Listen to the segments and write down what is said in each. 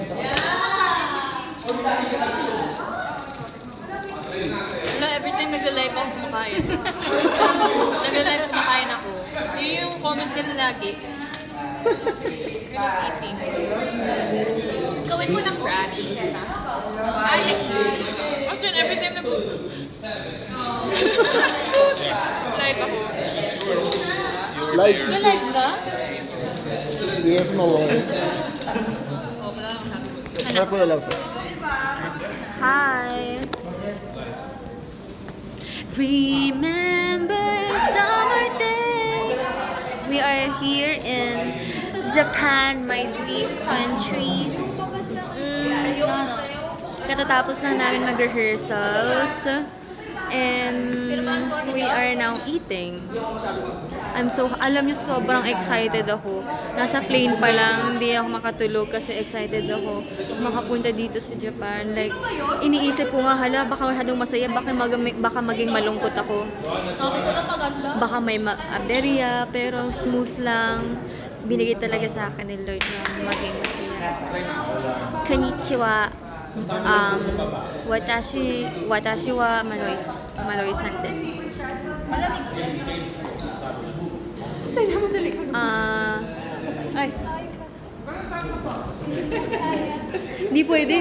Wala, every time nag-live ako kumakain. Nag-live kumakain ako. Yun yung comment nila lagi. You're not eating. Gawin mo ng brand. Alex. Actually, every time nag-live ako. Live. Nag-live na? Yes, mawala. Harap ko na lang sir. Hi. Remember summer days. We are here in Japan, my dream country. Katatapos na namin mag-rehearsals. And we are now eating. Alam niyo, sobrang excited ako. Nasa plane pa lang, hindi ako makatulog kasi excited ako makapunta dito sa Japan. Like, iniisip ko nga, hala, baka masyadong masaya, baka maging malungkot ako. Baka may aberya, pero smooth lang. Binigay talaga sa akin ni Lord na maging masaya. Konnichiwa. Watashi wa Manoy-san desu. Ay. Hindi pwede.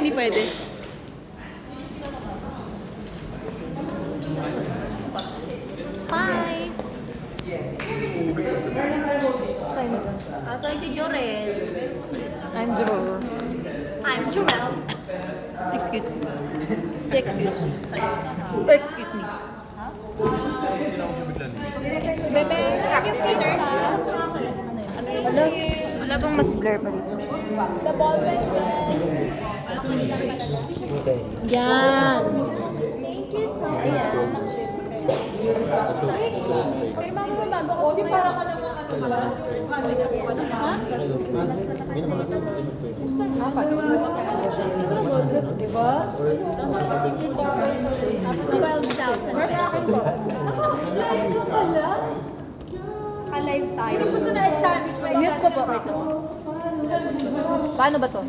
Bye. Asan si Jorel? I'm Jor. I'm Jorel. Excuse me. Excuse me. Bebe, yung face mask. Wala bang mas blur pa dito? The ball pen. Yan. Thank you so much. Ay, mama mo bago ako. Di para ka naman mas matakas sa ito. Diba? 12,000 pesos. Alive tayo. Mute ko po. Wait lang. Paano ba to?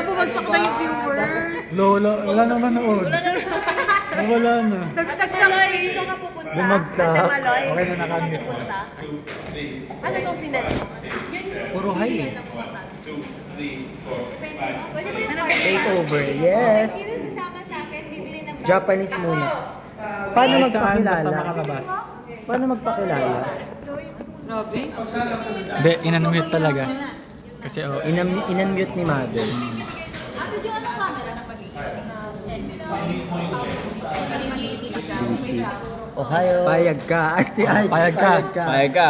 Bumagsak na yung viewers. Wala naman noon. Wala na. Nagtagtagay, dito ka pupunta. Bumagsak. Sa Maloy, Okay na dito ka nakamit. pupunta. Ano tong sinet mo? Puro high eh. Takeover, yes. Sino sasama sa akin, bibili ng Japanese muna. Paano Saan? magpakilala? Basta makalabas. Paano magpakilala? Hindi, inanumute talaga. Kasi Inunmute ni Mother. Busy. Ohio. Payag ka. Ate Ay. Payag ka. Payag ka.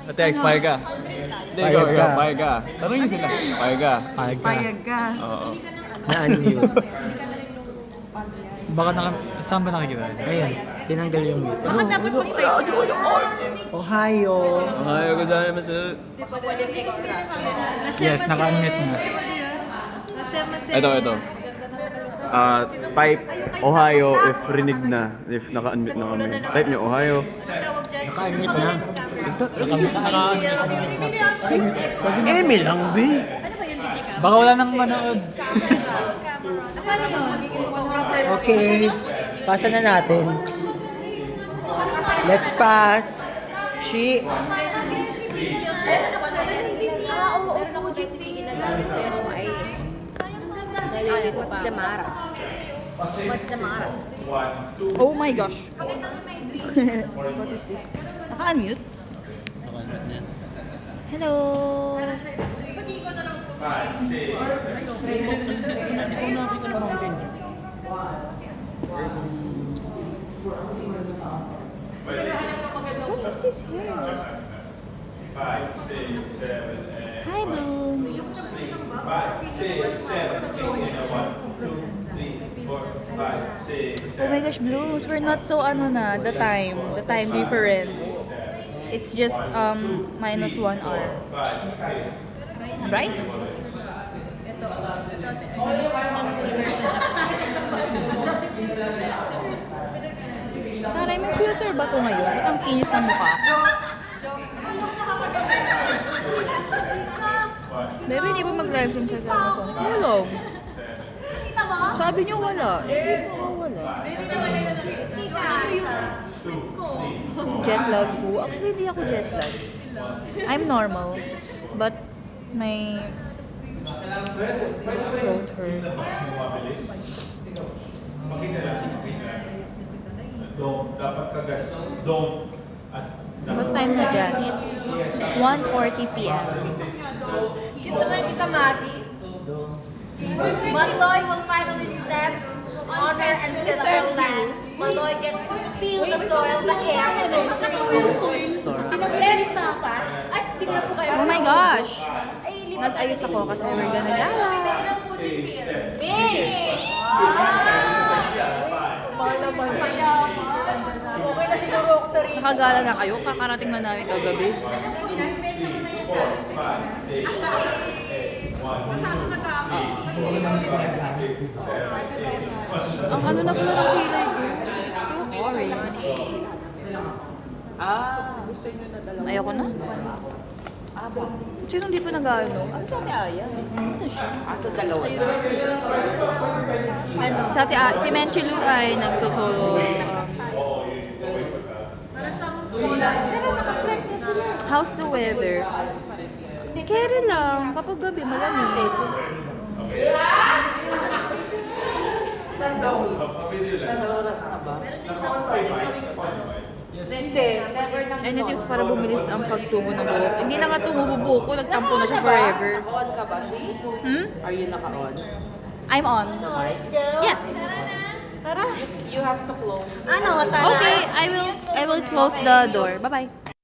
Ate Alex, payag ka. Hindi, Payag ka. payag ka. Tanungin sila. Payag ka. payag ka. Oo. Na-unmute. Baka saan ba nakikita? Ayun. Tinanggal yung mute. Bakit dapat mag-type? Ohio. Ohayo gozaimasu. Yes, naka-unmute na. Ito. Type Ohio if rinig na. If naka-unmute na kami. Type niyo Ohio. Naka-unmute na. Ito, naka-unmute. Eme lang, be. Baka wala nang manood. Okay. Pasa na natin. Let's pass. She. What's the matter? What's the matter? Oh my gosh. What is this? Naka-unmute? Hello. What is this here? Hi, Bloom. Oh my gosh, Blooms, we're not so the time difference. It's just minus 1 hour. Right? Taray, may filter ba to ngayon? Ba't ang kinis ng mukha? Baby, hindi ba mag-live stream sa Amazon? Wala. Sabi niyo wala. Hindi ko wala. Jet lag po. Actually, hindi ako jet lag. I'm normal. But my throat hurts. What time na dyan? It's 1:40 p.m. Kita na kita, Madi. Maloy will finally step on her ancestral land. Maloy gets to feel the soil, the air, and the trees. Pinabilis na pa. Ay, hindi ko na po kayo. Oh my gosh! Nag-ayos ako kasi we're gonna gala. Okay na siguro ako sa rin. Nakagala na kayo? Kakarating na namin kagabi. Ang ano na pala ng kilay ko. It's so orange. Ayoko na. Sino hindi pa nag-ano? Ano sa Ate Aya? Ano siya? Sa dalawa na. Ano? Sa Ate Aya, si Menchilu ay nagsusolo. How's the weather? Kere lang. Kapag gabi, malamig. Any tips para bumilis ang pagtubo ng buhok? Hindi na nga tumububo ko, nagtampo na siya forever. Naka-on ka ba, Shi? Hmm? Are you naka-on? I'm on. Yes. You have to close. Okay, I will close the door. Bye-bye.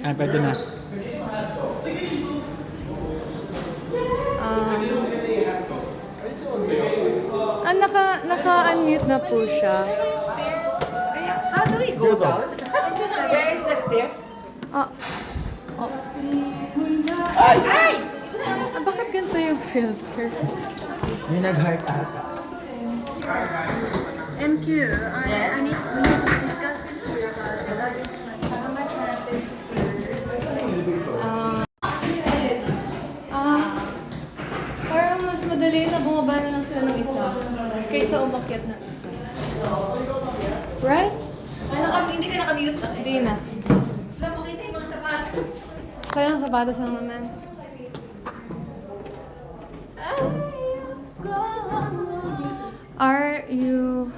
Ah, pwede na. Naka-unmute na po siya. How do we go down? Where is the steps? Ah, bakit ganito yung filter? May nag-heart ata. MQ, we need to discuss this here. Parang mas madali na bumaba na lang sila ng isa kaysa umakyat ng isa. Right? Hindi ka nakamute na. Hindi na. Wala makita yung mga sapatos. Kaya ang sapatos lang naman. Are you